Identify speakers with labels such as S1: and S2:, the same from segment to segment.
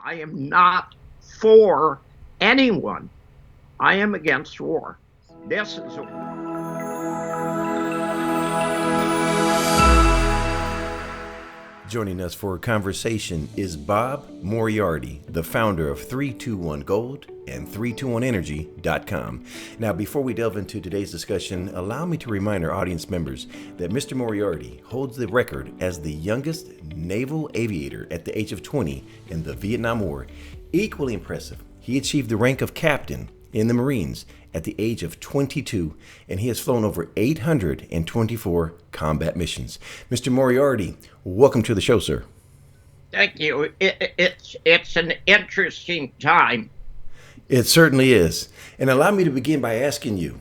S1: I am not for anyone. I am against war. This is a
S2: Joining us for a conversation is Bob Moriarty, the founder of 321 Gold and 321energy.com. Now, before we delve into today's discussion, allow me to remind our audience members that Mr. Moriarty holds the record as the youngest naval aviator at the age of 20 in the Vietnam War. Equally impressive, he achieved the rank of captain in the Marines at the age of 22, and he has flown over 824 combat missions. Mr. Moriarty, welcome to the show, sir.
S1: Thank you. It's an interesting time.
S2: It certainly is. And allow me to begin by asking you,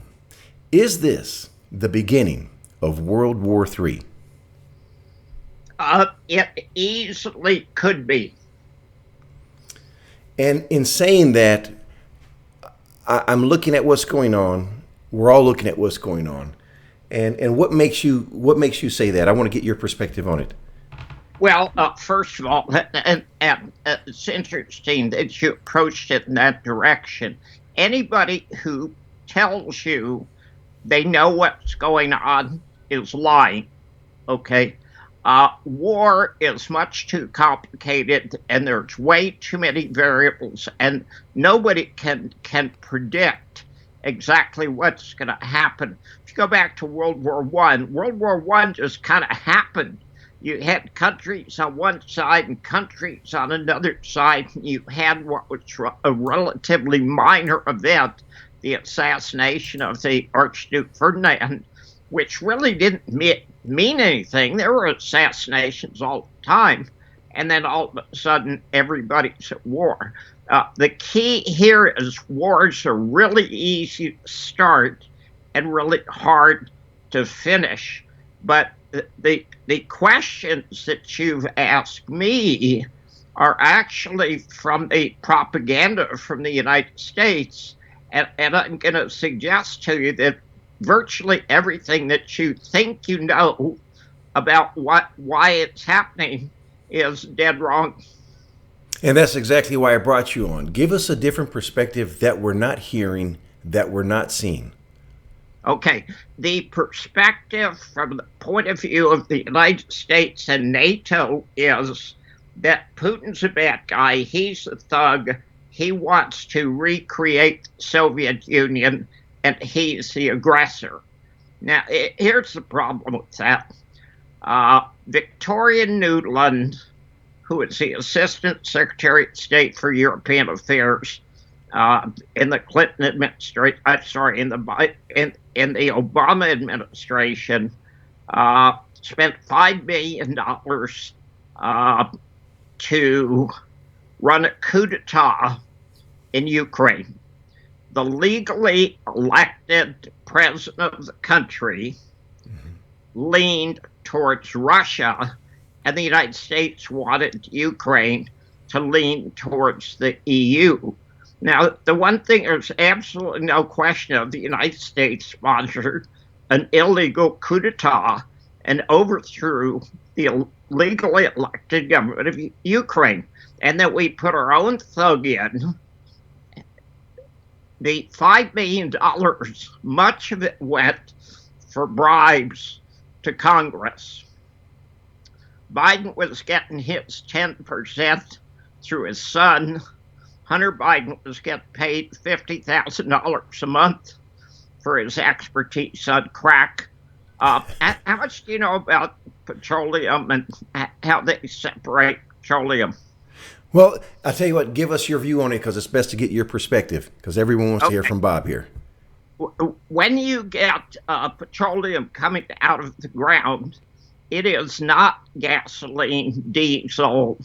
S2: is this the beginning of World War III?
S1: It easily could be.
S2: And in saying that, I'm looking at what's going on. We're all looking at what's going on. And what makes you say that? I want to get your perspective on it.
S1: Well, first of all, it's interesting that you approached it in that direction. Anybody who tells you they know what's going on is lying, okay? War is much too complicated, and there's way too many variables, and nobody can predict exactly what's going to happen. If you go back to World War I just kind of happened. You had countries on one side and countries on another side. You had what was a relatively minor event, the assassination of the Archduke Ferdinand, which really didn't mean anything. There were assassinations all the time, and then all of a sudden everybody's at war. The key here is wars are really easy to start and really hard to finish. But the questions that you've asked me are actually from the propaganda from the United States, and I'm going to suggest to you that virtually everything that you think you know about why it's happening is dead wrong.
S2: And that's exactly why I brought you on. Give us a different perspective that we're not hearing, that we're not seeing.
S1: Okay, the perspective from the point of view of the United States and NATO is that Putin's a bad guy, he's a thug, he wants to recreate the Soviet Union, and he's the aggressor. Now, here's the problem with that. Victoria Nuland, who is the Assistant Secretary of State for European Affairs in the Clinton administration, in the Obama administration, spent $5 billion to run a coup d'etat in Ukraine. The legally elected president of the country leaned towards Russia, and the United States wanted Ukraine to lean towards the EU. Now, the one thing, there's absolutely no question of, the United States sponsored an illegal coup d'etat and overthrew the legally elected government of Ukraine. And that we put our own thug in. The $5 million, much of it went for bribes to Congress. Biden was getting his 10% through his son. Hunter Biden was getting paid $50,000 a month for his expertise on crack. How much do you know about petroleum and how they separate petroleum?
S2: Well, I'll tell you what, give us your view on it, because it's best to get your perspective, because everyone wants to hear from Bob here.
S1: When you get petroleum coming out of the ground, it is not gasoline, diesel,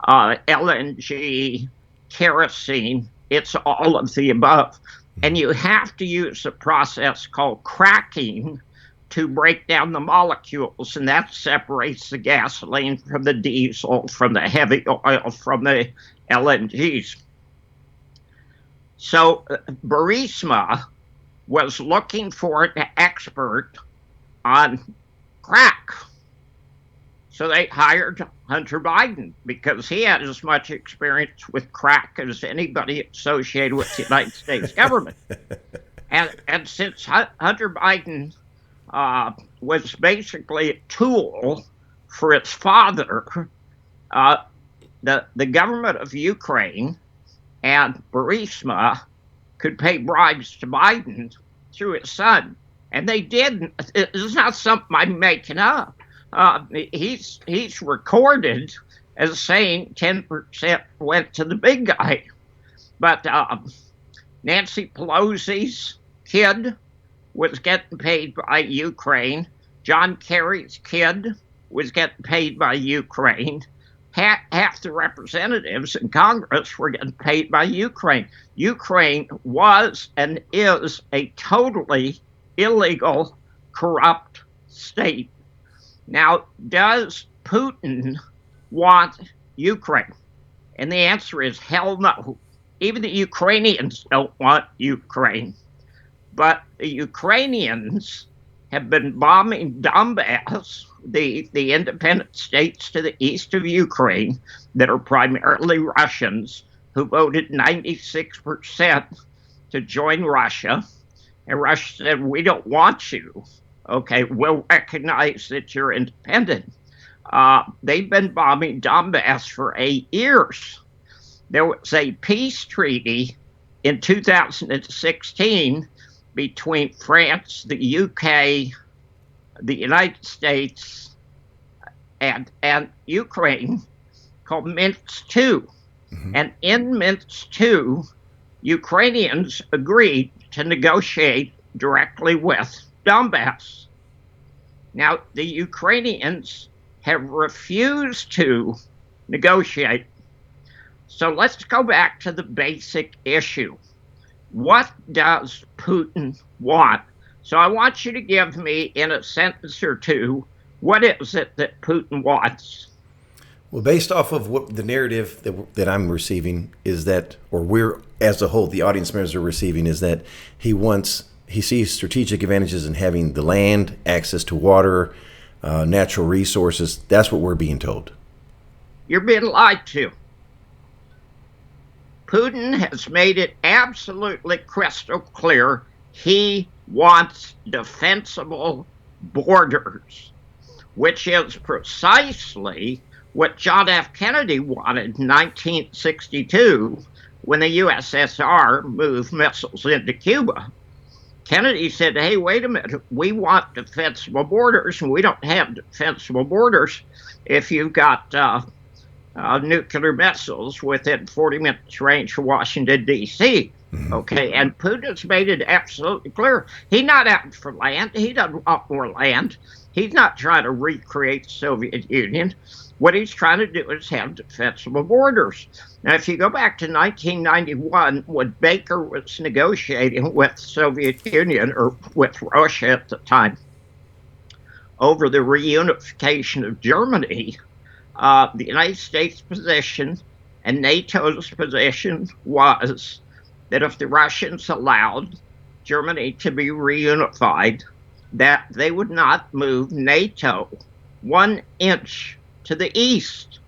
S1: LNG, kerosene. It's all of the above. And you have to use a process called cracking to break down the molecules, and that separates the gasoline from the diesel, from the heavy oil, from the LNGs. So Burisma was looking for an expert on crack. So they hired Hunter Biden, because he had as much experience with crack as anybody associated with the United States government. And since Hunter Biden was basically a tool for its father, the government of Ukraine and Burisma could pay bribes to Biden through his son. And they did. It's not something I'm making up. He's recorded as saying 10% went to the big guy. But Nancy Pelosi's kid was getting paid by Ukraine. John Kerry's kid was getting paid by Ukraine. Half the representatives in Congress were getting paid by Ukraine. Ukraine was and is a totally illegal, corrupt state. Now, does Putin want Ukraine? And the answer is hell no. Even the Ukrainians don't want Ukraine. But the Ukrainians have been bombing Donbass, the independent states to the east of Ukraine that are primarily Russians, who voted 96% to join Russia. And Russia said, we don't want you. Okay, we'll recognize that you're independent. They've been bombing Donbass for 8 years. There was a peace treaty in 2016 between France, the UK, the United States, and Ukraine called Minsk II. Mm-hmm. And in Minsk II, Ukrainians agreed to negotiate directly with Donbass. Now, the Ukrainians have refused to negotiate. So let's go back to the basic issue. What does Putin want? So I want you to give me, in a sentence or two, what is it that Putin wants?
S2: Well, based off of what the narrative that I'm receiving is that, or we're as a whole, the audience members are receiving, is that he sees strategic advantages in having the land, access to water, natural resources. That's what we're being told.
S1: You're being lied to. Putin has made it absolutely crystal clear he wants defensible borders, which is precisely what John F. Kennedy wanted in 1962 when the USSR moved missiles into Cuba. Kennedy said, hey, wait a minute, we want defensible borders, and we don't have defensible borders if you've got nuclear missiles within 40 minutes range of Washington, D.C. Okay, and Putin's made it absolutely clear. He's not out for land. He doesn't want more land. He's not trying to recreate the Soviet Union. What he's trying to do is have defensible borders. Now, if you go back to 1991, when Baker was negotiating with the Soviet Union, or with Russia at the time, over the reunification of Germany, the United States' position and NATO's position was that if the Russians allowed Germany to be reunified, that they would not move NATO 1 inch to the east.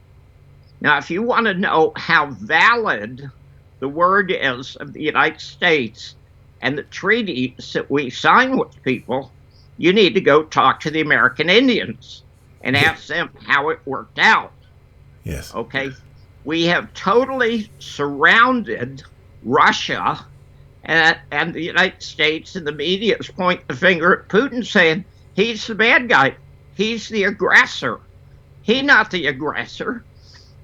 S1: Now, if you want to know how valid the word is of the United States and the treaties that we sign with people, you need to go talk to the American Indians and ask them how it worked out.
S2: Yes.
S1: Okay. We have totally surrounded Russia, and the United States, and the media is pointing the finger at Putin, saying he's the bad guy. He's the aggressor. He's not the aggressor.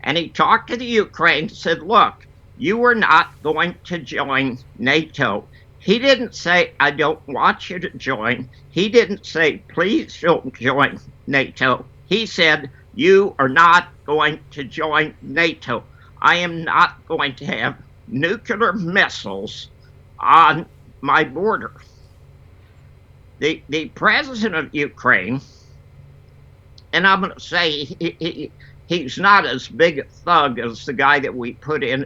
S1: And he talked to the Ukraine and said, look, you are not going to join NATO. He didn't say, I don't want you to join. He didn't say, please don't join NATO. He said, you are not going to join NATO. I am not going to have nuclear missiles on my border. The president of Ukraine, and I'm going to say he's not as big a thug as the guy that we put in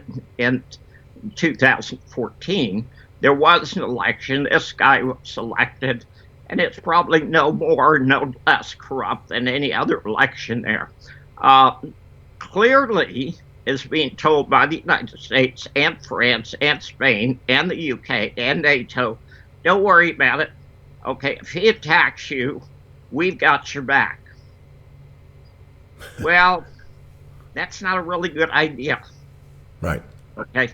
S1: 2014. There was an election. This guy was elected, and it's probably no more, no less corrupt than any other election there. clearly is being told by the United States and France and Spain and the UK and NATO, don't worry about it. Okay, if he attacks you, we've got your back. Well, that's not a really good idea.
S2: Right.
S1: Okay.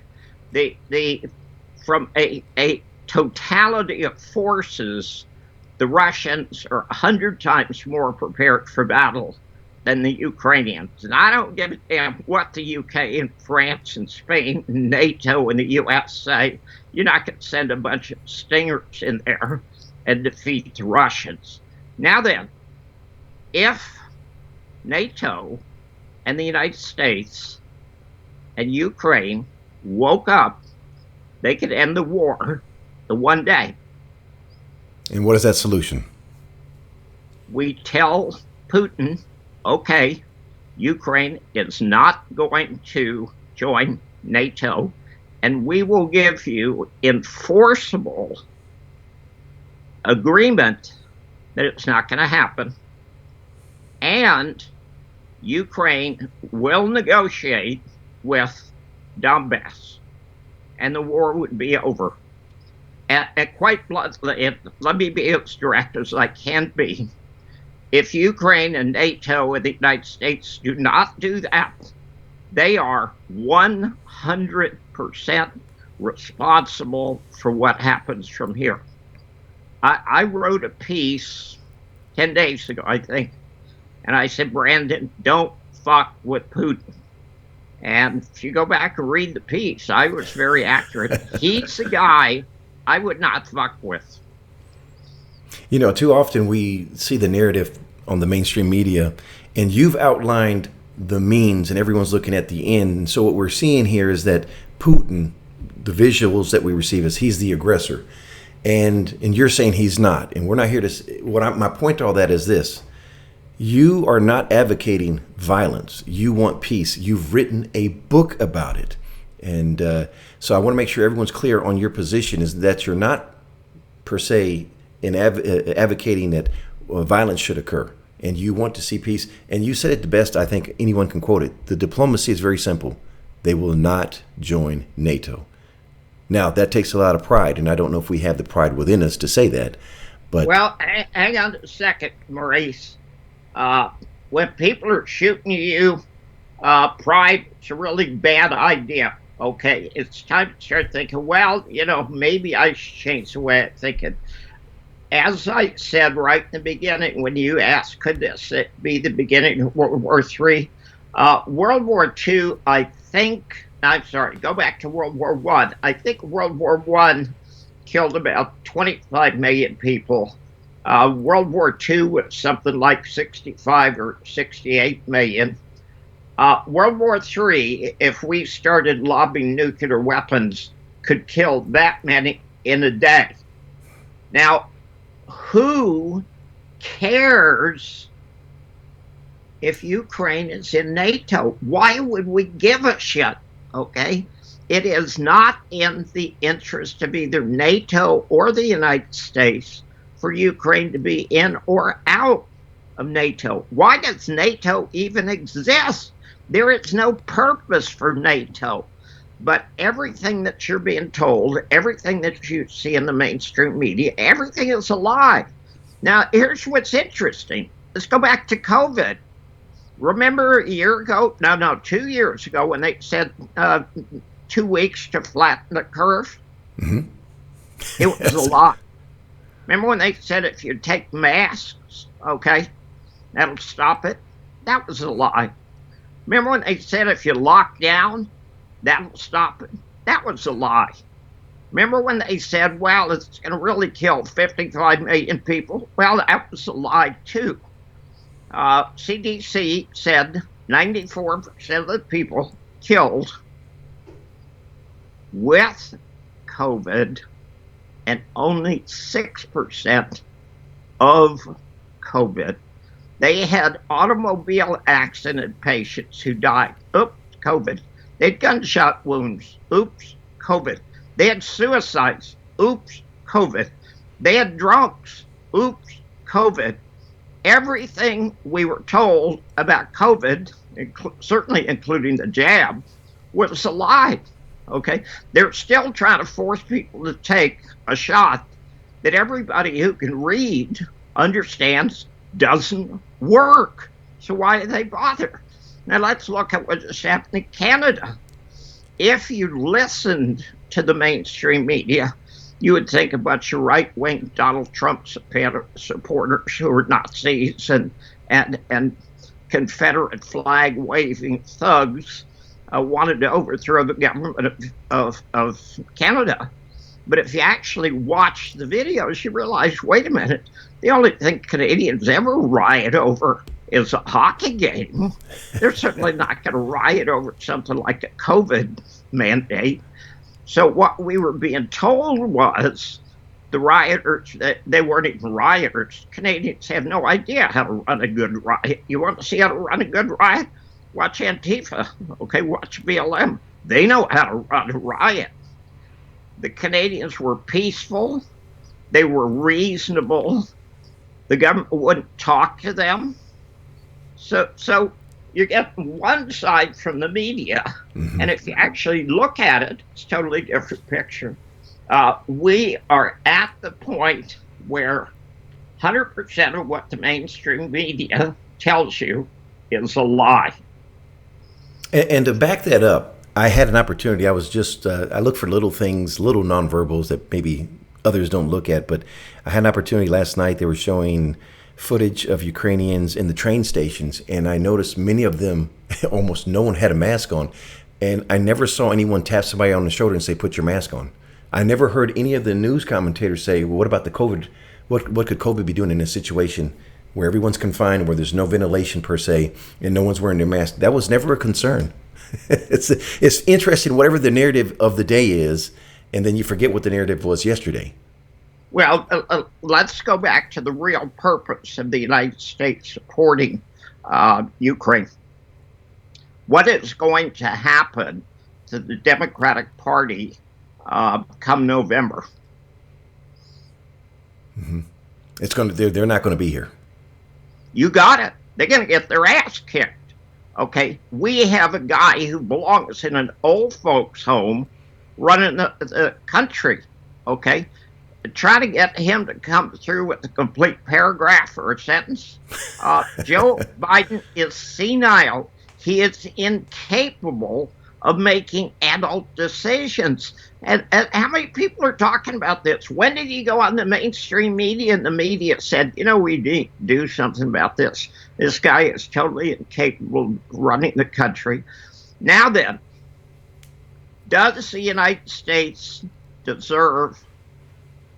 S1: From a totality of forces, the Russians are 100 times more prepared for battle than the Ukrainians. And I don't give a damn what the UK and France and Spain and NATO and the US say. You're not going to send a bunch of stingers in there and defeat the Russians. Now then, if NATO and the United States and Ukraine woke up, they could end the war the one day.
S2: And what is that solution?
S1: We tell Putin, okay, Ukraine is not going to join NATO, and we will give you enforceable agreement that it's not going to happen. And Ukraine will negotiate with Donbass, and the war would be over. At quite bluntly, let me be as direct as I can be. If Ukraine and NATO and the United States do not do that, they are 100% responsible for what happens from here. I wrote a piece 10 days ago, I think, and I said, Brandon, don't fuck with Putin. And if you go back and read the piece, I was very accurate. He's the guy I would not fuck with.
S2: You know, too often we see the narrative on the mainstream media, and you've outlined the means, and everyone's looking at the end. And so what we're seeing here is that Putin, the visuals that we receive is he's the aggressor, and you're saying he's not. And we're not here to. My point to all that is this: you are not advocating violence. You want peace. You've written a book about it. And so I want to make sure everyone's clear on your position is that you're not per se advocating that violence should occur. And you want to see peace. And you said it the best I think anyone can quote it. The diplomacy is very simple. They will not join NATO. Now, that takes a lot of pride. And I don't know if we have the pride within us to say that. But
S1: well, hang on a second, Maurice. When people are shooting you, pride is a really bad idea. Okay, it's time to start thinking, well, maybe I should change the way I'm thinking. As I said right in the beginning, when you asked, could this be the beginning of World War III? World War II, go back to World War I. I think World War I killed about 25 million people. World War II was something like 65 or 68 million. World War III, if we started lobbing nuclear weapons, could kill that many in a day. Now, who cares if Ukraine is in NATO? Why would we give a shit? Okay? It is not in the interest of either NATO or the United States for Ukraine to be in or out of NATO. Why does NATO even exist? There is no purpose for NATO. But everything that you're being told, everything that you see in the mainstream media, everything is a lie. Now, here's what's interesting. Let's go back to COVID. Remember a year ago? No, 2 years ago when they said 2 weeks to flatten the curve?
S2: Mm-hmm.
S1: It was a lie. Remember when they said if you take masks, okay, that'll stop it? That was a lie. Remember when they said if you lock down, that'll stop it? That was a lie. Remember when they said, well, it's going to really kill 55 million people? Well, that was a lie, too. CDC said 94% of the people killed with COVID and only 6% of COVID. They had automobile accident patients who died. Oops, COVID. They had gunshot wounds. Oops, COVID. They had suicides. Oops, COVID. They had drunks. Oops, COVID. Everything we were told about COVID certainly including the jab, was a lie. Okay, they're still trying to force people to take a shot that everybody who can read understands doesn't work. So why do they bother? Now let's look at what just happened in Canada. If you listened to the mainstream media, you would think a bunch of right-wing Donald Trump supporters who are Nazis and Confederate flag-waving thugs wanted to overthrow the government of Canada. But if you actually watch the videos, you realize, wait a minute, the only thing Canadians ever riot over is a hockey game. They're certainly not going to riot over something like a COVID mandate. So what we were being told was the rioters, they weren't even rioters. Canadians have no idea how to run a good riot. You want to see how to run a good riot? Watch Antifa, okay, watch BLM. They know how to run a riot. The Canadians were peaceful. They were reasonable. The government wouldn't talk to them. So you get one side from the media, and if you actually look at it, it's a totally different picture. We are at the point where 100% of what the mainstream media tells you is a lie.
S2: And to back that up, I had an opportunity. I was just, I look for little things, little nonverbals that maybe others don't look at, but I had an opportunity last night. They were showing footage of Ukrainians in the train stations, and I noticed many of them, almost no one had a mask on. And I never saw anyone tap somebody on the shoulder and say, put your mask on. I never heard any of the news commentators say, well, what about the COVID? What could COVID be doing in a situation where everyone's confined, where there's no ventilation per se, and no one's wearing their mask? That was never a concern. It's interesting, whatever the narrative of the day is, and then you forget what the narrative was yesterday.
S1: Well, let's go back to the real purpose of the United States supporting Ukraine. What is going to happen to the Democratic Party come November?
S2: Mm-hmm. They're not going to be here.
S1: You got it. They're going to get their ass kicked. Okay, we have a guy who belongs in an old folks' home running the country. Okay, try to get him to come through with a complete paragraph or a sentence. Joe Biden is senile. He is incapable of making adult decisions. And how many people are talking about this? When did he go on the mainstream media and the media said, you know, we need to do something about this? This guy is totally incapable of running the country. Now then, does the United States deserve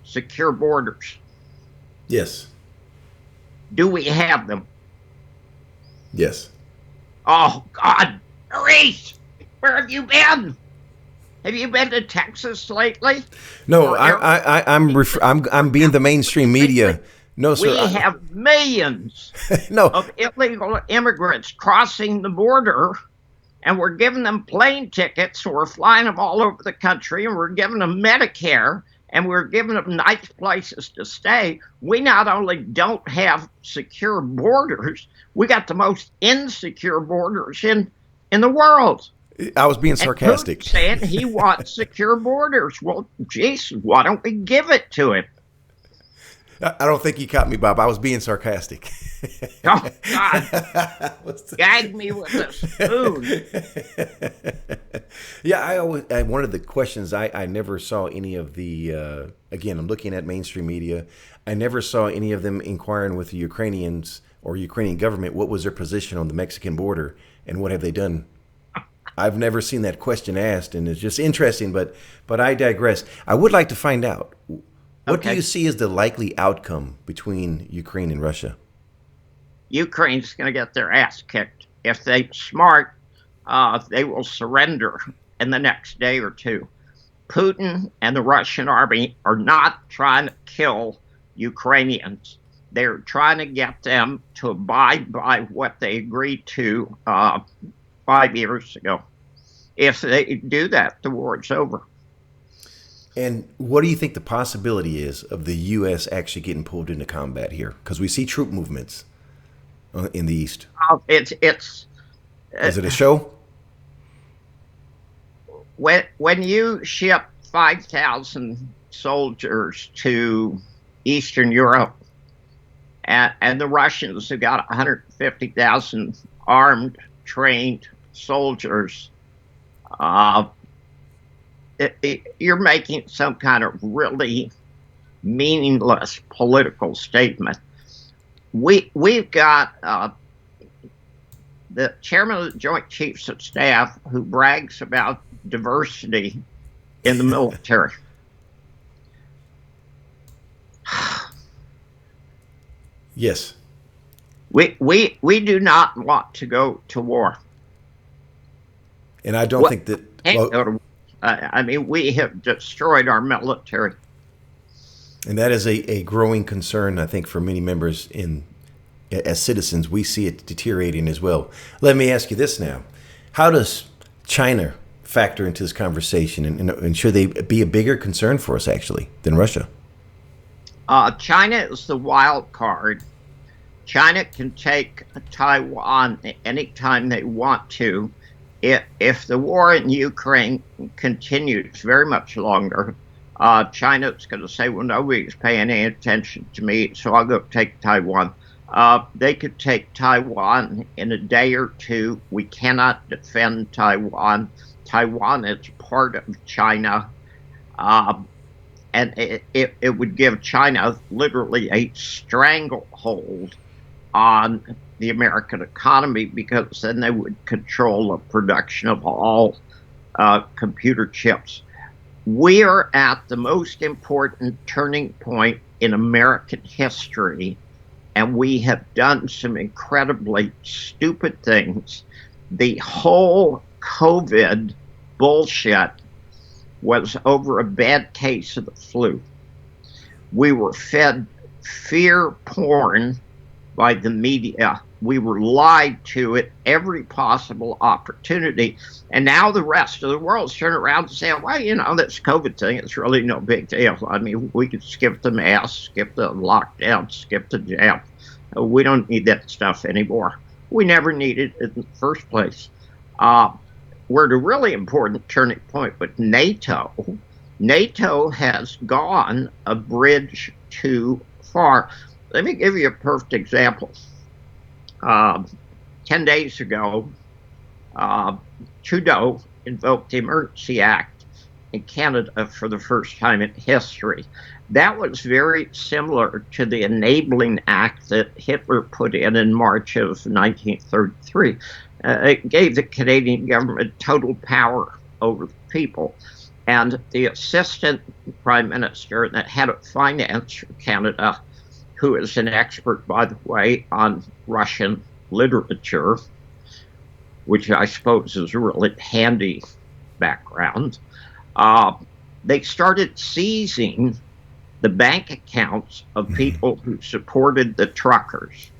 S1: secure borders?
S2: Yes.
S1: Do we have them?
S2: Yes.
S1: Oh, God. Maurice, where have you been? Have you been to Texas lately?
S2: No, I'm being the mainstream media. No, sir.
S1: We have millions of illegal immigrants crossing the border, and we're giving them plane tickets, and we're flying them all over the country, and we're giving them Medicare, and we're giving them nice places to stay. We not only don't have secure borders, we got the most insecure borders in the world.
S2: I was being sarcastic.
S1: Putin's saying he wants secure borders. Well, geez, why don't we give it to him?
S2: I don't think you caught me, Bob. I was being sarcastic.
S1: Oh, God. Gag me with a spoon.
S2: Yeah, one of the questions, I never saw any of the, again, I'm looking at mainstream media. I never saw any of them inquiring with the Ukrainians or Ukrainian government, what was their position on the Mexican border and what have they done? I've never seen that question asked, and it's just interesting, but I digress. I would like to find out, what do you see as the likely outcome between Ukraine and Russia?
S1: Ukraine's going to get their ass kicked. If they're smart, they will surrender in the next day or two. Putin and the Russian army are not trying to kill Ukrainians. They're trying to get them to abide by what they agreed to 5 years ago. If they do that, the war is over.
S2: And what do you think the possibility is of the U.S. actually getting pulled into combat here? Because we see troop movements in the East. Is it a show?
S1: When you ship 5,000 soldiers to Eastern Europe, and the Russians have got 150,000 armed, trained soldiers, you're making some kind of really meaningless political statement. We've got the chairman of the Joint Chiefs of Staff who brags about diversity in the military.
S2: Yes.
S1: We do not want to go to war.
S2: And I don't think that... Well,
S1: I mean, we have destroyed our military.
S2: And that is a growing concern, I think, for many members as citizens. We see it deteriorating as well. Let me ask you this now. How does China factor into this conversation? And should they be a bigger concern for us, actually, than Russia?
S1: China is the wild card. China can take Taiwan anytime they want to. If the war in Ukraine continues very much longer, China's going to say, well, nobody's paying any attention to me, so I'll go take Taiwan. They could take Taiwan in a day or two. We cannot defend Taiwan. Taiwan is part of China. And it would give China literally a stranglehold on the American economy, because then they would control the production of all computer chips. We are at the most important turning point in American history, and we have done some incredibly stupid things. The whole COVID bullshit was over a bad case of the flu. We were fed fear porn by the media. We were lied to at every possible opportunity. And now the rest of the world's turning around and saying, well, you know, this COVID thing is really no big deal. I mean, we could skip the mask, skip the lockdown, skip the jab. We don't need that stuff anymore. We never needed it in the first place. We're at a really important turning point with NATO. NATO has gone a bridge too far. Let me give you a perfect example. 10 days ago, Trudeau invoked the Emergency Act in Canada for the first time in history. That was very similar to the Enabling Act that Hitler put in March of 1933. It gave the Canadian government total power over the people. And the assistant prime minister and the head of finance for Canada, who is an expert, by the way, on Russian literature, which I suppose is a really handy background, they started seizing the bank accounts of people who supported the truckers.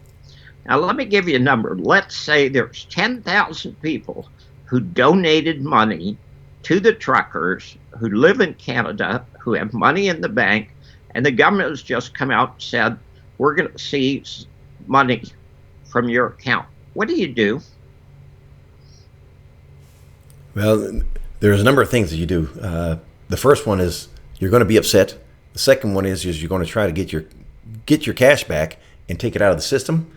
S1: Now, let me give you a number. Let's say there's 10,000 people who donated money to the truckers, who live in Canada, who have money in the bank, and the government has just come out and said, we're going to seize money from your account. What do?
S2: Well, there's a number of things that you do. The first one is you're going to be upset. The second one is you're going to try to get your cash back and take it out of the system,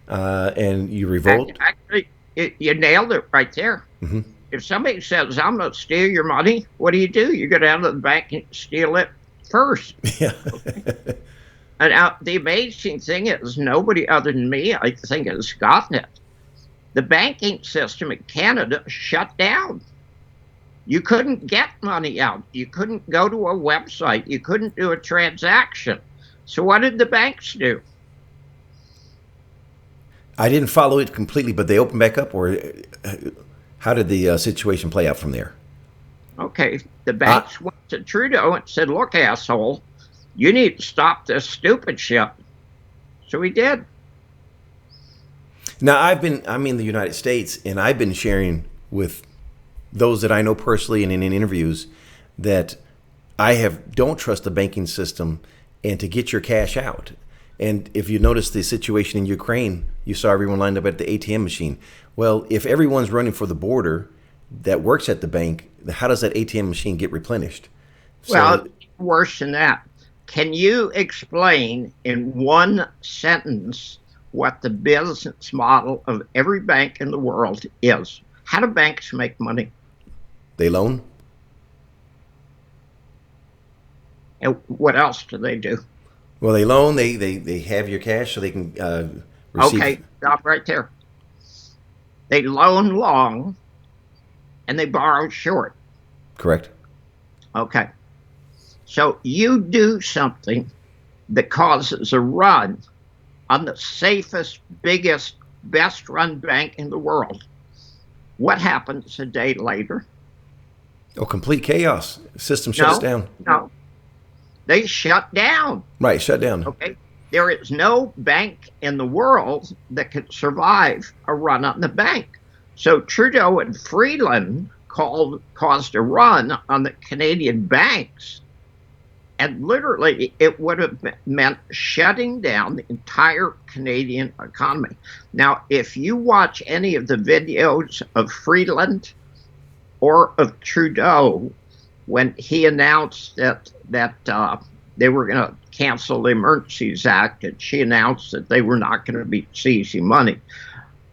S2: and you revolt.
S1: Actually, you nailed it right there. Mm-hmm. If somebody says, I'm going to steal your money, what do? You go down to the bank and steal it first.
S2: Yeah.
S1: Okay. And the amazing thing is, nobody other than me, I think, has gotten it. The banking system in Canada shut down. You couldn't get money out. You couldn't go to a website. You couldn't do a transaction. So what did the banks do?
S2: I didn't follow it completely, but they opened back up, or how did the situation play out from there?
S1: Okay, the banks went to Trudeau and said, look, asshole, you need to stop this stupid shit. So he did.
S2: Now, I'm in the United States, and I've been sharing with those that I know personally and in interviews that don't trust the banking system and to get your cash out. And if you notice the situation in Ukraine, you saw everyone lined up at the ATM machine. Well, if everyone's running for the border that works at the bank, how does that ATM machine get replenished?
S1: Well, worse than that. Can you explain in one sentence what the business model of every bank in the world is? How do banks make money?
S2: They loan.
S1: And what else do they do?
S2: Well, they loan. They have your cash so they can receive.
S1: Okay, stop right there. They loan long and they borrow short.
S2: Correct.
S1: Okay. So you do something that causes a run on the safest, biggest, best run bank in the world. What happens a day later?
S2: Oh, complete chaos. System shuts down.
S1: No. They shut down.
S2: Right, shut down.
S1: Okay. There is no bank in the world that could survive a run on the bank. So Trudeau and Freeland caused a run on the Canadian banks. And literally, it would have meant shutting down the entire Canadian economy. Now, if you watch any of the videos of Freeland or of Trudeau, when he announced that they were going to cancel the Emergencies Act, and she announced that they were not going to be seizing money,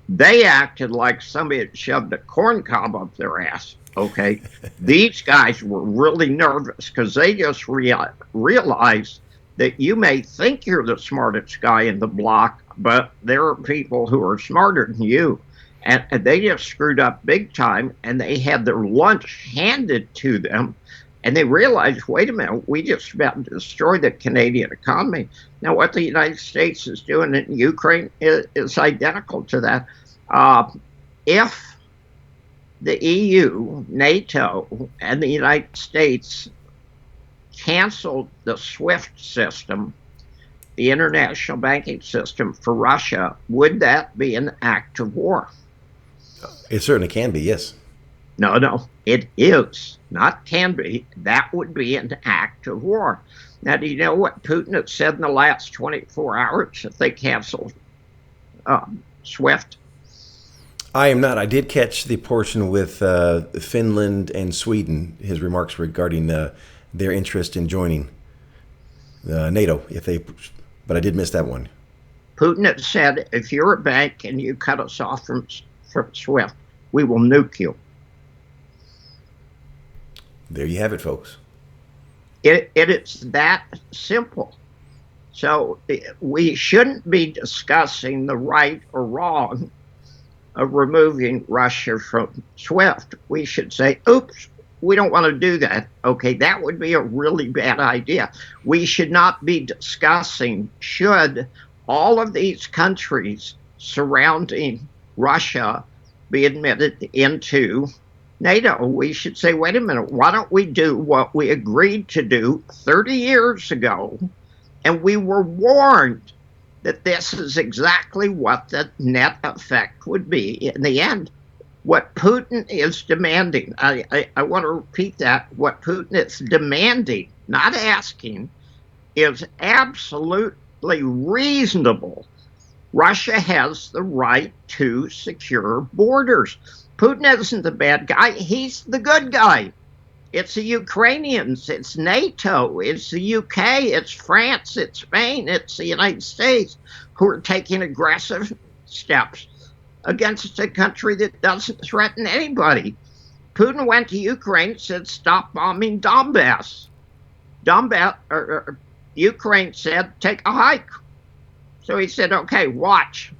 S1: they acted like somebody had shoved a corn cob up their ass. Okay, these guys were really nervous because they just realized that you may think you're the smartest guy in the block, but there are people who are smarter than you. And they just screwed up big time, and they had their lunch handed to them. And they realized, wait a minute, we just about destroyed the Canadian economy. Now, what the United States is doing in Ukraine is identical to that. If the EU, NATO, and the United States canceled the SWIFT system, the international banking system, for Russia, would that be an act of war?
S2: It certainly can be, yes.
S1: No, it is. Not can be. That would be an act of war. Now, do you know what Putin has said in the last 24 hours if they canceled SWIFT?
S2: I am not. I did catch the portion with Finland and Sweden, his remarks regarding their interest in joining NATO, but I did miss that one.
S1: Putin had said, if you're a bank and you cut us off from SWIFT, we will nuke you.
S2: There you have it, folks.
S1: It is that simple. So we shouldn't be discussing the right or wrong of removing Russia from SWIFT. We should say, oops, we don't want to do that. Okay, that would be a really bad idea. We should not be discussing, should all of these countries surrounding Russia be admitted into NATO. We should say, wait a minute, why don't we do what we agreed to do 30 years ago? And we were warned that this is exactly what the net effect would be in the end. What Putin is demanding, I want to repeat that, what Putin is demanding, not asking, is absolutely reasonable. Russia has the right to secure borders. Putin isn't the bad guy, he's the good guy. It's the Ukrainians, it's NATO, it's the UK, it's France, it's Spain, it's the United States who are taking aggressive steps against a country that doesn't threaten anybody. Putin went to Ukraine and said, stop bombing Donbass. Ukraine said, take a hike. So he said, okay, watch.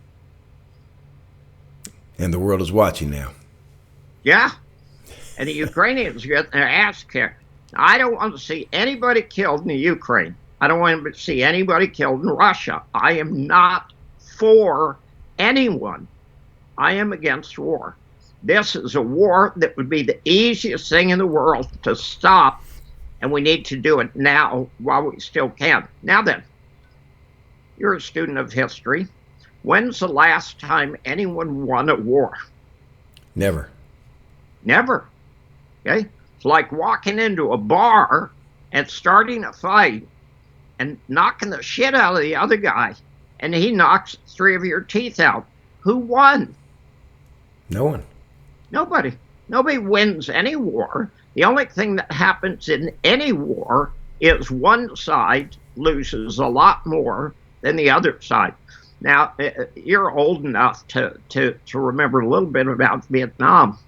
S2: And the world is watching now.
S1: Yeah. And the Ukrainians get their ass kicked. I don't want to see anybody killed in the Ukraine. I don't want to see anybody killed in Russia. I am not for anyone. I am against war. This is a war that would be the easiest thing in the world to stop, and we need to do it now while we still can. Now then, you're a student of history. When's the last time anyone won a war?
S2: Never.
S1: Never. Okay? It's like walking into a bar and starting a fight and knocking the shit out of the other guy, and he knocks 3 of your teeth out. Who won?
S2: No one.
S1: Nobody. Nobody wins any war. The only thing that happens in any war is one side loses a lot more than the other side. Now, you're old enough to remember a little bit about Vietnam.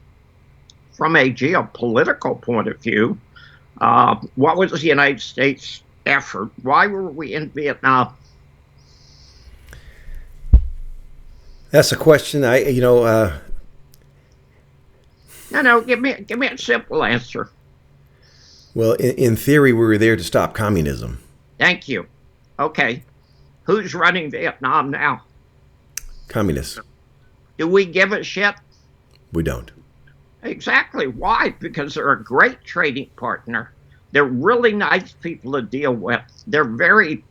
S1: From a geopolitical point of view, what was the United States' effort? Why were we in Vietnam?
S2: That's a question.
S1: No, give me a simple answer.
S2: Well, in theory, we were there to stop communism.
S1: Thank you. Okay. Who's running Vietnam now?
S2: Communists.
S1: Do we give a shit?
S2: We don't.
S1: Exactly. Why? Because they're a great trading partner. They're really nice people to deal with. They're very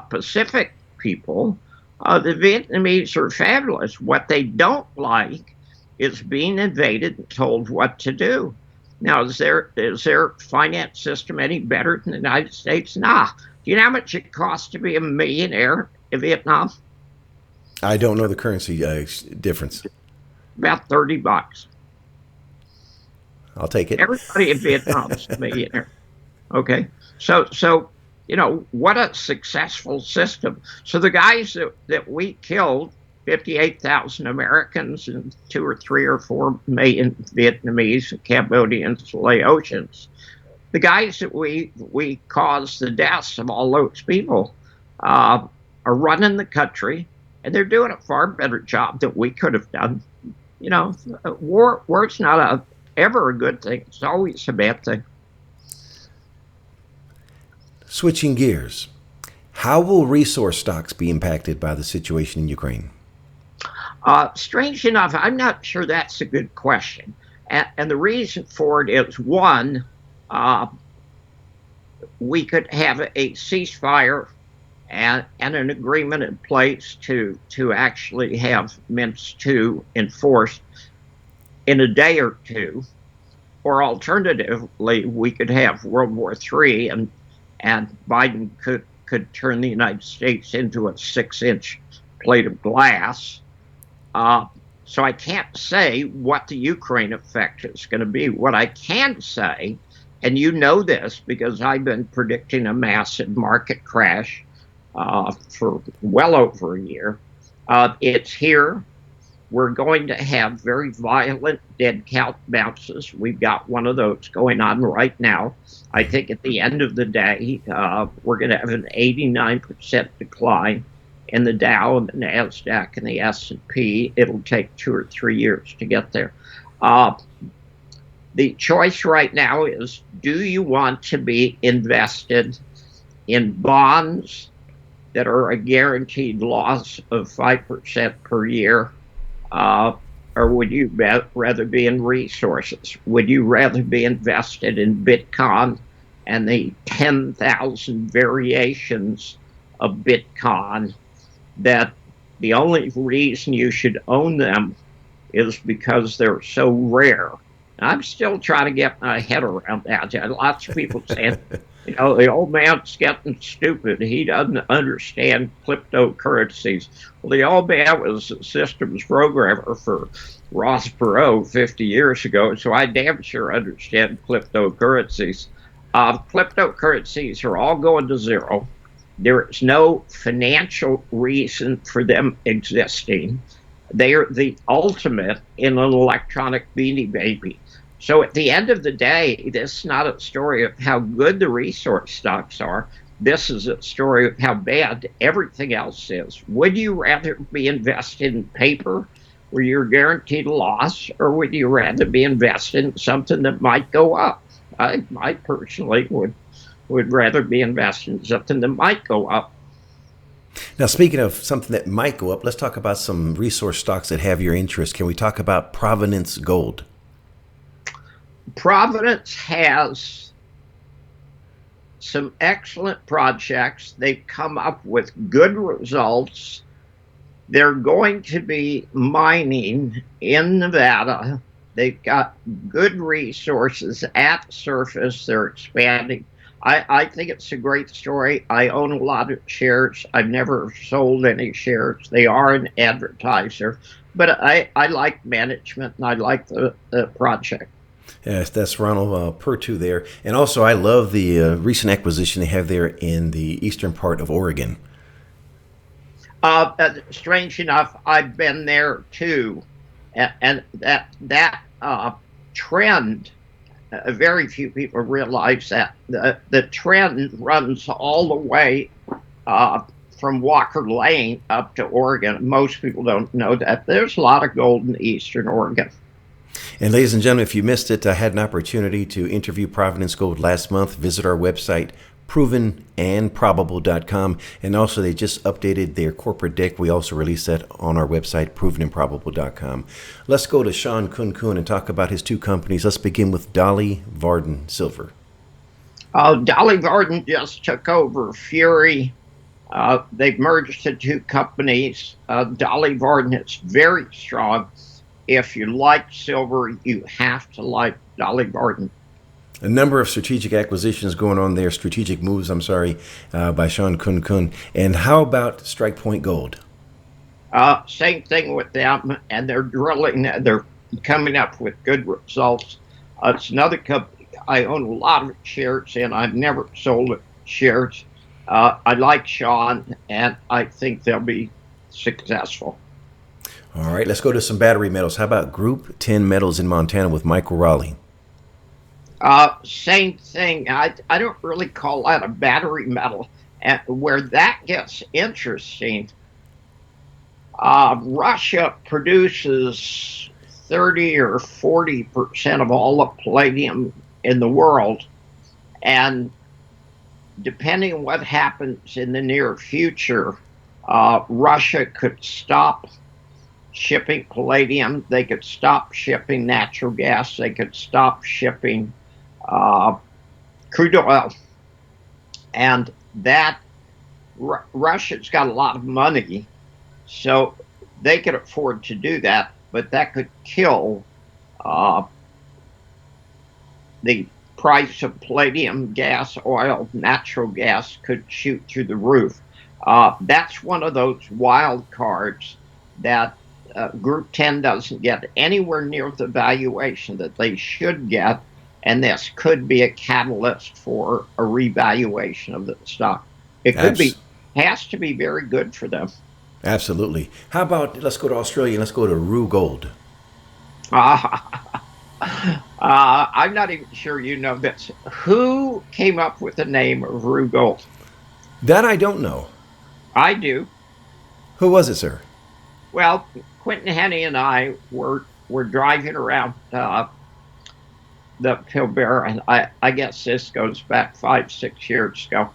S1: Pacific people. The Vietnamese are fabulous. What they don't like is being invaded and told what to do. Now, is their finance system any better than the United States? Nah. Do you know how much it costs to be a millionaire in Vietnam?
S2: I don't know the currency difference.
S1: About $30.
S2: I'll take it.
S1: Everybody in Vietnam is a millionaire. Okay. So what a successful system. So the guys that we killed, 58,000 Americans and 2 or 3 or 4 million Vietnamese and Cambodians, Laotians, the guys that we caused the deaths of all those people are running the country, and they're doing a far better job than we could have done. War's not ever a good thing. It's always a bad thing.
S2: Switching gears, how will resource stocks be impacted by the situation in Ukraine?
S1: Strange enough, I'm not sure that's a good question. And the reason for it is, one, we could have a ceasefire and an agreement in place to actually have Minsk II enforced in a day or two. Or alternatively, we could have World War III and Biden could turn the United States into a 6-inch plate of glass. So I can't say what the Ukraine effect is going to be. What I can say, and you know this because I've been predicting a massive market crash for well over a year, it's here. We're going to have very violent dead count bounces. We've got one of those going on right now. I think at the end of the day, we're going to have an 89% decline in the Dow and the NASDAQ and the S&P. It'll take 2 or 3 years to get there. The choice right now is, do you want to be invested in bonds that are a guaranteed loss of 5% per year? Or would you rather be in resources? Would you rather be invested in Bitcoin and the 10,000 variations of Bitcoin that the only reason you should own them is because they're so rare? I'm still trying to get my head around that. Lots of people saying, the old man's getting stupid. He doesn't understand cryptocurrencies. Well, the old man was a systems programmer for Ross Perot 50 years ago, so I damn sure understand cryptocurrencies. Cryptocurrencies are all going to zero. There is no financial reason for them existing. They are the ultimate in an electronic Beanie Baby. So at the end of the day, this is not a story of how good the resource stocks are. This is a story of how bad everything else is. Would you rather be invested in paper where you're guaranteed a loss, or would you rather be invested in something that might go up? I personally would rather be invested in something that might go up.
S2: Now, speaking of something that might go up, let's talk about some resource stocks that have your interest. Can we talk about Provenance Gold?
S1: Provenance has some excellent projects. They've come up with good results. They're going to be mining in Nevada. They've got good resources at surface. They're expanding. I think it's a great story. I own a lot of shares. I've never sold any shares. They are an advertiser, but I like management and I like the project.
S2: Yes, that's Ronald Pertu there. And also, I love the recent acquisition they have there in the eastern part of Oregon.
S1: Strange enough, I've been there too, and that trend. Very few people realize that the trend runs all the way from Walker Lane up to Oregon. Most people don't know that. There's a lot of gold in eastern Oregon.
S2: And ladies and gentlemen, if you missed it, I had an opportunity to interview Provenance Gold last month. Visit our website, provenandprobable.com. And also, they just updated their corporate deck. We also released that on our website, provenandprobable.com. Let's go to Sean Kun and talk about his two companies. Let's begin with Dolly Varden Silver.
S1: Dolly Varden just took over Fury. They've merged the two companies. Dolly Varden is very strong. If you like silver, you have to like Dolly Varden.
S2: A number of strategic acquisitions going on there, strategic moves, by Sean Kun. And how about Strikepoint Gold?
S1: Same thing with them, and they're drilling, they're coming up with good results. It's another company I own a lot of shares in. I've never sold shares. I like Sean, and I think they'll be successful.
S2: All right, let's go to some battery metals. How about Group 10 Metals in Montana with Michael Raleigh?
S1: Same thing. I don't really call that a battery metal. And where that gets interesting, Russia produces 30 or 40% of all the palladium in the world. And depending on what happens in the near future, Russia could stop shipping palladium. They could stop shipping natural gas. They could stop shipping crude oil. And that Russia's got a lot of money, so they could afford to do that, but that could kill the price of palladium, gas, oil, natural gas could shoot through the roof. That's one of those wild cards that Group 10 doesn't get anywhere near the valuation that they should get, and this could be a catalyst for a revaluation of the stock. It could be, has to be very good for them.
S2: Absolutely. How about, let's go to Australia and let's go to Roogold.
S1: I'm not even sure you know this. Who came up with the name of Roogold?
S2: That I don't know.
S1: I do.
S2: Who was it, sir?
S1: Well, Quentin Henney and I were driving around the Pilbara, and I guess this goes back 5-6 years ago.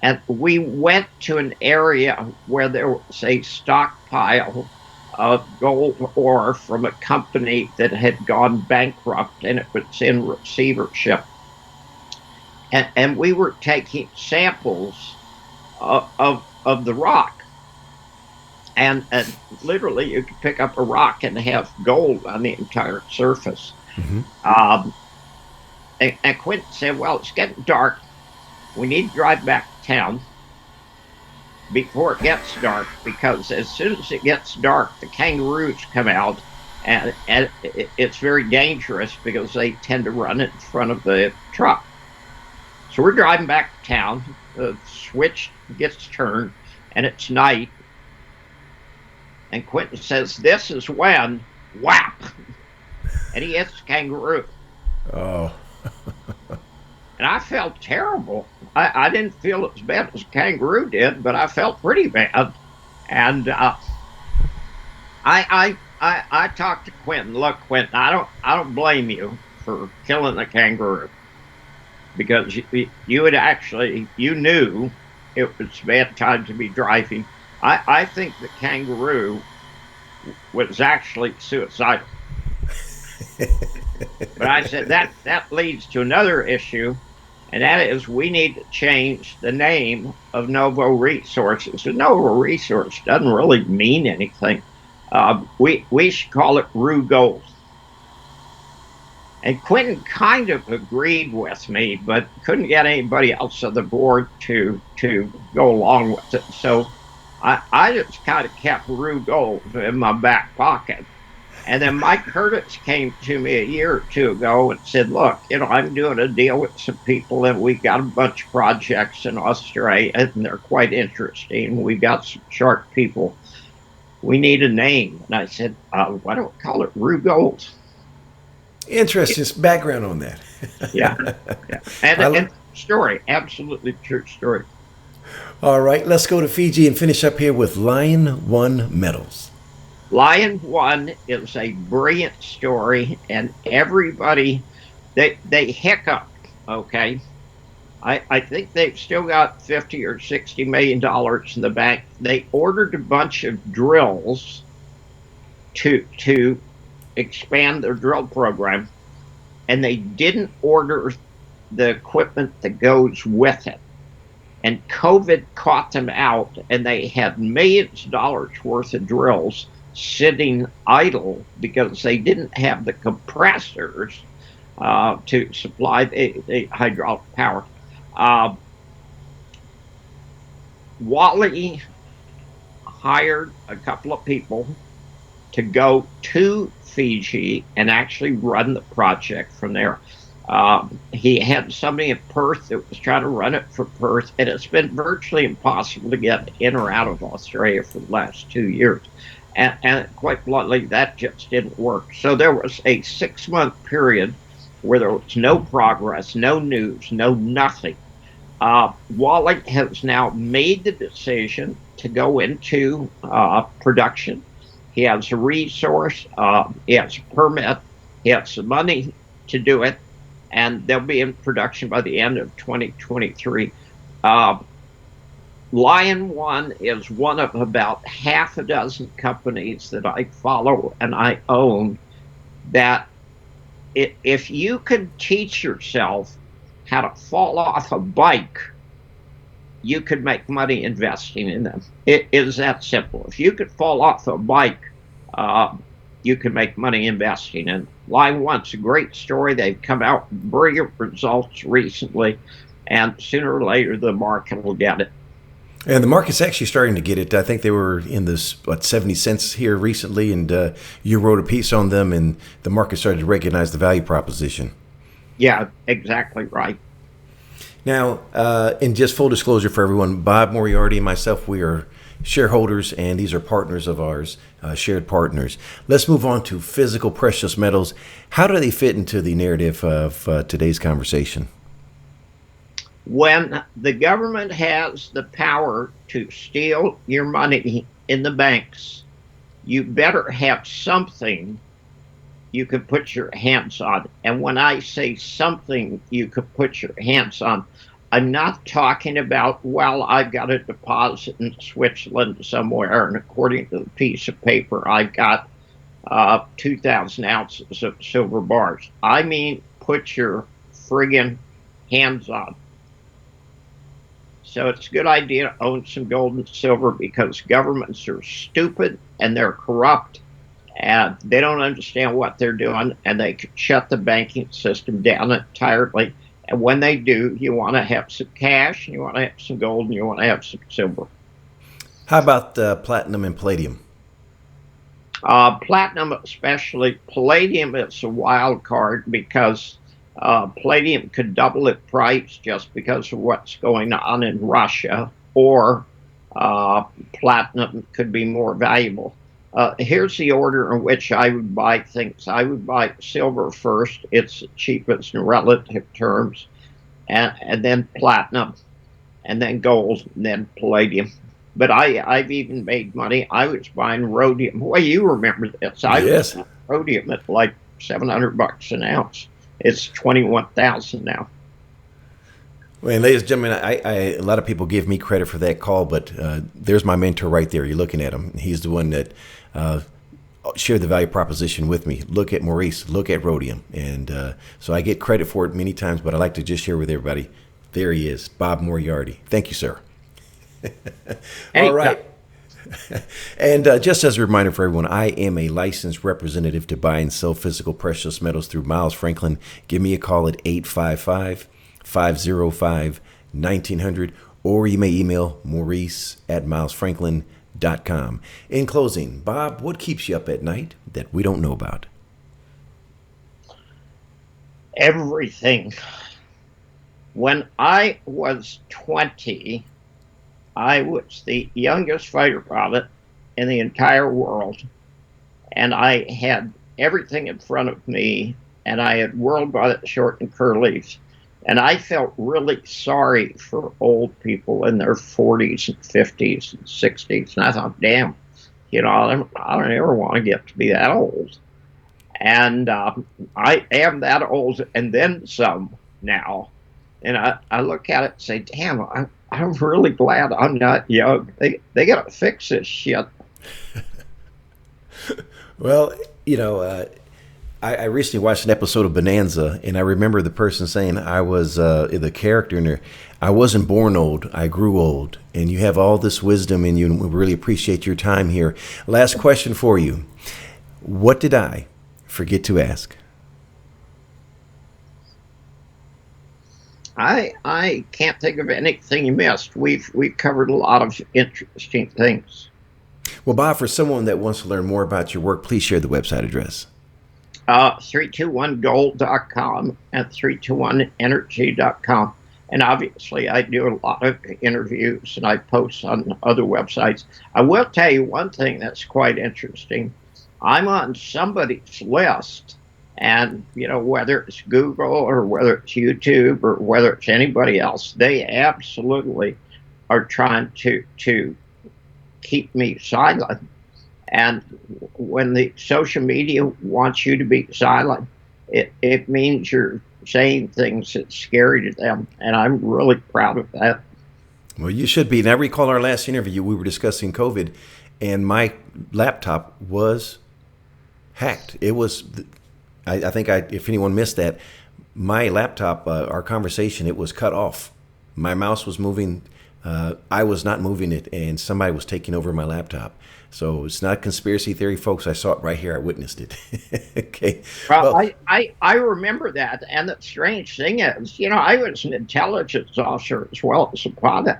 S1: And we went to an area where there was a stockpile of gold ore from a company that had gone bankrupt, and it was in receivership. And we were taking samples of the rock. And literally, you could pick up a rock and have gold on the entire surface. Mm-hmm. And Quentin said, well, it's getting dark. We need to drive back to town before it gets dark, because as soon as it gets dark, the kangaroos come out, and it's very dangerous because they tend to run in front of the truck. So we're driving back to town. The switch gets turned, and it's night. And Quentin says, this is when, whap, and he hits the kangaroo.
S2: Oh.
S1: And I felt terrible. I didn't feel as bad as a kangaroo did, but I felt pretty bad. And I talked to Quentin. Look, Quentin, I don't blame you for killing a kangaroo, because you had actually, you knew it was a bad time to be driving. I think the kangaroo was actually suicidal. But I said that leads to another issue, and that is we need to change the name of Novo Resources. The Novo Resource doesn't really mean anything. We should call it Roogold. And Quentin kind of agreed with me, but couldn't get anybody else on the board to go along with it. So I just kind of kept Roogold in my back pocket. And then Mike Curtis came to me a year or two ago and said, look, I'm doing a deal with some people, and we've got a bunch of projects in Australia, and they're quite interesting. We've got some sharp people. We need a name. And I said, why don't we call it Roogold?
S2: Interesting background on that.
S1: Yeah. And story, absolutely true story.
S2: All right, let's go to Fiji and finish up here with Lion One Metals.
S1: Lion One is a brilliant story, and everybody, they hiccup, okay? I think they've still got $50 or $60 million in the bank. They ordered a bunch of drills to expand their drill program, and they didn't order the equipment that goes with it. And COVID caught them out, and they had millions of dollars worth of drills sitting idle because they didn't have the compressors to supply the hydraulic power. Wally hired a couple of people to go to Fiji and actually run the project from there. He had somebody in Perth that was trying to run it for Perth, and it's been virtually impossible to get in or out of Australia for the last 2 years. And quite bluntly, that just didn't work. So there was a 6-month period where there was no progress, no news, no nothing. Wally has now made the decision to go into production. He has a resource, he has a permit, he has the money to do it, and they'll be in production by the end of 2023. Lion One is one of about half a dozen companies that I follow and I own that if you can teach yourself how to fall off a bike, you could make money investing in them. It is that simple. If you could fall off a bike, you can make money investing in. Lion One's a great story. They've come out with brilliant results recently, and sooner or later the market will get it.
S2: And the market's actually starting to get it. I think they were in this, 70 cents here recently, and you wrote a piece on them, and the market started to recognize the value proposition.
S1: Yeah, exactly right.
S2: Now, in just full disclosure for everyone, Bob Moriarty and myself, we are shareholders, and these are partners of ours, shared partners. Let's move on to physical precious metals. How do they fit into the narrative of today's conversation?
S1: When the government has the power to steal your money in the banks, you better have something you can put your hands on. And when I say something you could put your hands on, I'm not talking about, well, I've got a deposit in Switzerland somewhere, and according to the piece of paper, I've got 2,000 ounces of silver bars. I mean, put your friggin' hands on. So it's a good idea to own some gold and silver because governments are stupid and they're corrupt and they don't understand what they're doing, and they could shut the banking system down entirely. And when they do, you want to have some cash, and you want to have some gold, and you want to have some silver.
S2: How about platinum and palladium?
S1: Platinum, especially. Palladium, is a wild card because palladium could double its price just because of what's going on in Russia, or platinum could be more valuable. Here's the order in which I would buy things. I would buy silver first. It's the cheapest in relative terms, and then platinum, and then gold, and then palladium. But I've even made money. I was buying rhodium. Well, you remember this. I was buying rhodium at like $700 an ounce. It's 21,000 now.
S2: Well, and ladies and gentlemen, a lot of people give me credit for that call, but there's my mentor right there. You're looking at him. He's the one that shared the value proposition with me. Look at Maurice. Look at rhodium. And so I get credit for it many times, but I like to just share with everybody. There he is, Bob Moriarty. Thank you, sir. All right. And just as a reminder for everyone, I am a licensed representative to buy and sell physical precious metals through Miles Franklin. Give me a call at 855-505-1900, or you may email maurice@milesfranklin.com. In closing, Bob, what keeps you up at night that we don't know about?
S1: Everything. When I was 20, I was the youngest fighter pilot in the entire world, and I had everything in front of me, and I had world-wide short and curlies, and I felt really sorry for old people in their 40s and 50s and 60s, and I thought, damn, I don't ever want to get to be that old. And I am that old and then some now. And I look at it and say, damn, I'm really glad I'm not young. They got to fix this shit.
S2: Well, I recently watched an episode of Bonanza, and I remember the person saying I was the character in there. I wasn't born old. I grew old. And you have all this wisdom in you, and we really appreciate your time here. Last question for you. What did I forget to ask?
S1: I can't think of anything you missed. We've covered a lot of interesting things.
S2: Well, Bob, for someone that wants to learn more about your work, please share the website address.
S1: 321gold.com and 321energy.com. And obviously, I do a lot of interviews and I post on other websites. I will tell you one thing that's quite interesting. I'm on somebody's list. And, whether it's Google or whether it's YouTube or whether it's anybody else, they absolutely are trying to keep me silent. And when the social media wants you to be silent, it means you're saying things that's scary to them. And I'm really proud of that.
S2: Well, you should be. And I recall our last interview, we were discussing COVID, and my laptop was hacked. It was... I think if anyone missed that, my laptop, our conversation, it was cut off. My mouse was moving. I was not moving it, and somebody was taking over my laptop. So it's not conspiracy theory, folks. I saw it right here. I witnessed it. Okay.
S1: Well, I remember that. And the strange thing is, I was an intelligence officer as well as a pilot.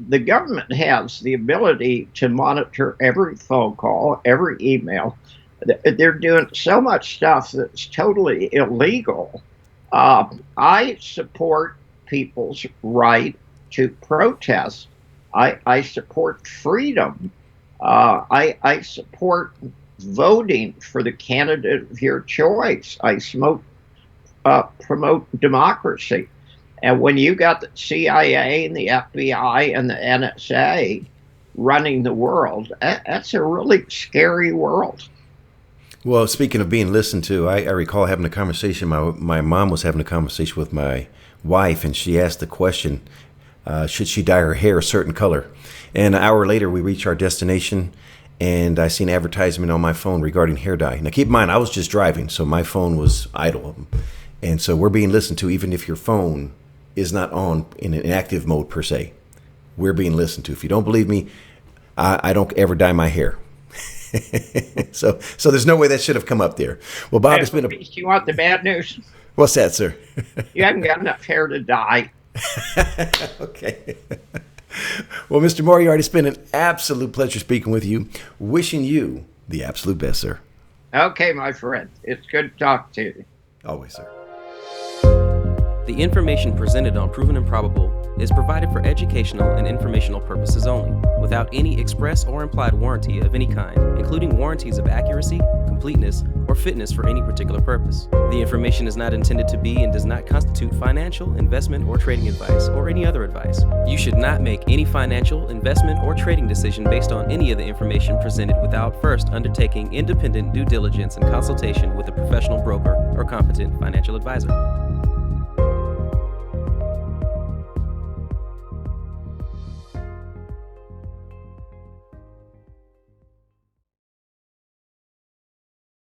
S1: The government has the ability to monitor every phone call, every email. They're doing so much stuff that's totally illegal. I support people's right to protest. I support freedom. I support voting for the candidate of your choice. I promote democracy. And when you got the CIA and the FBI and the NSA running the world, that's a really scary world.
S2: Well, speaking of being listened to, I recall having a conversation. My mom was having a conversation with my wife, and she asked the question, should she dye her hair a certain color? And an hour later, we reach our destination, and I see an advertisement on my phone regarding hair dye. Now, keep in mind, I was just driving, so my phone was idle. And so we're being listened to, even if your phone is not on in an active mode per se. We're being listened to. If you don't believe me, I don't ever dye my hair. So there's no way that should have come up there. Well, Bob, it's been
S1: Do you want the bad news?
S2: What's that, sir?
S1: You haven't got enough hair to dye.
S2: Okay. Well, Mr. Moriarty, it's been an absolute pleasure speaking with you. Wishing you the absolute best, sir.
S1: Okay, my friend. It's good to talk to you.
S2: Always, sir.
S3: The information presented on Proven and Probable is provided for educational and informational purposes only, without any express or implied warranty of any kind, including warranties of accuracy, completeness, or fitness for any particular purpose. The information is not intended to be and does not constitute financial, investment, or trading advice, or any other advice. You should not make any financial, investment, or trading decision based on any of the information presented without first undertaking independent due diligence and consultation with a professional broker or competent financial advisor.